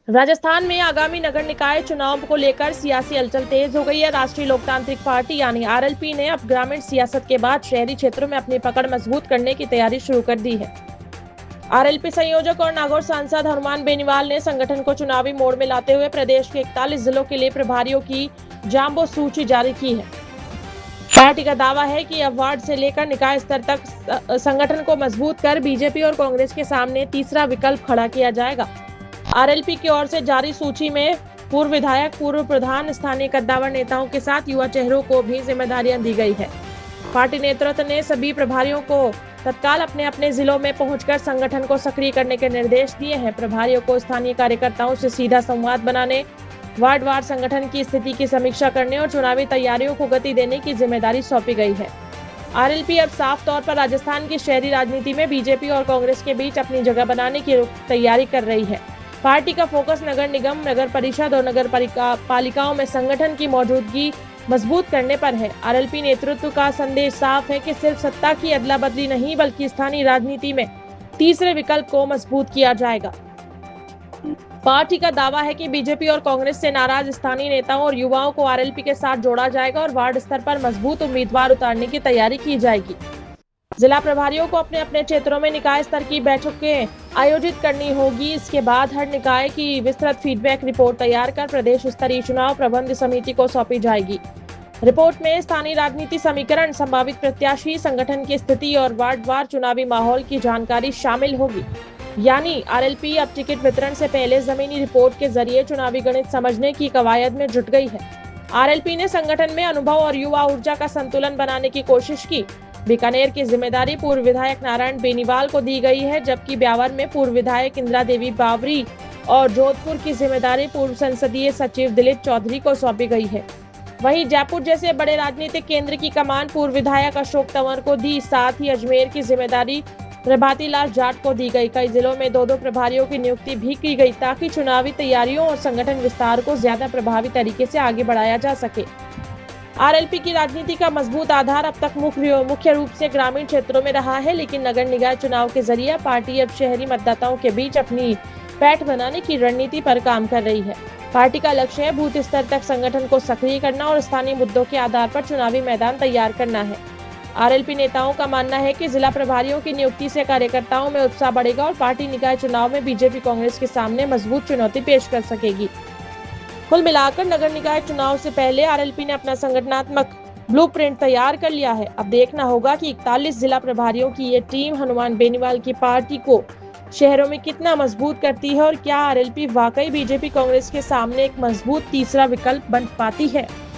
राजस्थान में आगामी नगर निकाय चुनाव को लेकर सियासी हलचल तेज हो गई है। राष्ट्रीय लोकतांत्रिक पार्टी यानी आरएलपी ने अब ग्रामीण सियासत के बाद शहरी क्षेत्रों में अपनी पकड़ मजबूत करने की तैयारी शुरू कर दी है। आरएलपी संयोजक और नागौर सांसद हनुमान बेनीवाल ने संगठन को चुनावी मोड़ में लाते हुए प्रदेश के 41 जिलों के लिए प्रभारियों की जांबो सूची जारी की है। पार्टी का दावा है कि अब वार्ड से लेकर निकाय स्तर तक संगठन को मजबूत कर बीजेपी और कांग्रेस के सामने तीसरा विकल्प खड़ा किया जाएगा। आरएलपी की ओर से जारी सूची में पूर्व विधायक, पूर्व प्रधान, स्थानीय कद्दावर नेताओं के साथ युवा चेहरों को भी जिम्मेदारियां दी गई है। पार्टी नेतृत्व ने सभी प्रभारियों को तत्काल अपने अपने जिलों में पहुंचकर संगठन को सक्रिय करने के निर्देश दिए हैं। प्रभारियों को स्थानीय कार्यकर्ताओं से सीधा संवाद बनाने, वार्डवार संगठन की स्थिति की समीक्षा करने और चुनावी तैयारियों को गति देने की जिम्मेदारी सौंपी गई है। आरएलपी अब साफ तौर पर राजस्थान की शहरी राजनीति में बीजेपी और कांग्रेस के बीच अपनी जगह बनाने की तैयारी कर रही है। पार्टी का फोकस नगर निगम, नगर परिषद और नगर पालिकाओं में संगठन की मौजूदगी मजबूत करने पर है। आरएलपी नेतृत्व का संदेश साफ है कि सिर्फ सत्ता की अदला बदली नहीं, बल्कि स्थानीय राजनीति में तीसरे विकल्प को मजबूत किया जाएगा। पार्टी का दावा है कि बीजेपी और कांग्रेस से नाराज स्थानीय नेताओं और युवाओं को आरएलपी के साथ जोड़ा जाएगा और वार्ड स्तर पर मजबूत उम्मीदवार उतारने की तैयारी की जाएगी। जिला प्रभारियों को अपने अपने क्षेत्रों में निकाय स्तर की बैठकें आयोजित करनी होगी। इसके बाद हर निकाय की विस्तृत फीडबैक रिपोर्ट तैयार कर प्रदेश स्तरीय चुनाव प्रबंध समिति को सौंपी जाएगी। रिपोर्ट में स्थानीय राजनीति समीकरण, संभावित प्रत्याशी, संगठन की स्थिति और वार्डवार चुनावी माहौल की जानकारी शामिल होगी। यानी आरएलपी अब टिकट वितरण से पहले जमीनी रिपोर्ट के जरिए चुनावी गणित समझने की कवायद में जुट गई है। आरएलपी ने संगठन में अनुभव और युवा ऊर्जा का संतुलन बनाने की कोशिश की। बीकानेर की जिम्मेदारी पूर्व विधायक नारायण बेनीवाल को दी गई है, जबकि ब्यावर में पूर्व विधायक इंदिरा देवी बावरी और जोधपुर की जिम्मेदारी पूर्व संसदीय सचिव दिलीप चौधरी को सौंपी गई है। वहीं जयपुर जैसे बड़े राजनीतिक केंद्र की कमान पूर्व विधायक अशोक तंवर को दी। साथ ही अजमेर की जिम्मेदारी प्रभाती लाल जाट को दी गई। कई जिलों में 2-2 प्रभारियों की नियुक्ति भी की गई, ताकि चुनावी तैयारियों और संगठन विस्तार को ज्यादा प्रभावी तरीके से आगे बढ़ाया जा सके। आरएलपी की राजनीति का मजबूत आधार अब तक मुख्य रूप से ग्रामीण क्षेत्रों में रहा है, लेकिन नगर निकाय चुनाव के जरिए पार्टी अब शहरी मतदाताओं के बीच अपनी पैठ बनाने की रणनीति पर काम कर रही है। पार्टी का लक्ष्य है बूथ स्तर तक संगठन को सक्रिय करना और स्थानीय मुद्दों के आधार पर चुनावी मैदान तैयार करना है। आरएलपी नेताओं का मानना है कि जिला प्रभारियों की नियुक्ति से कार्यकर्ताओं में उत्साह बढ़ेगा और पार्टी निकाय चुनाव में बीजेपी कांग्रेस के सामने मजबूत चुनौती पेश कर सकेगी। कुल मिलाकर नगर निकाय चुनाव से पहले आरएलपी ने अपना संगठनात्मक ब्लूप्रिंट तैयार कर लिया है। अब देखना होगा कि 41 जिला प्रभारियों की ये टीम हनुमान बेनीवाल की पार्टी को शहरों में कितना मजबूत करती है और क्या आरएलपी वाकई बीजेपी कांग्रेस के सामने एक मजबूत तीसरा विकल्प बन पाती है।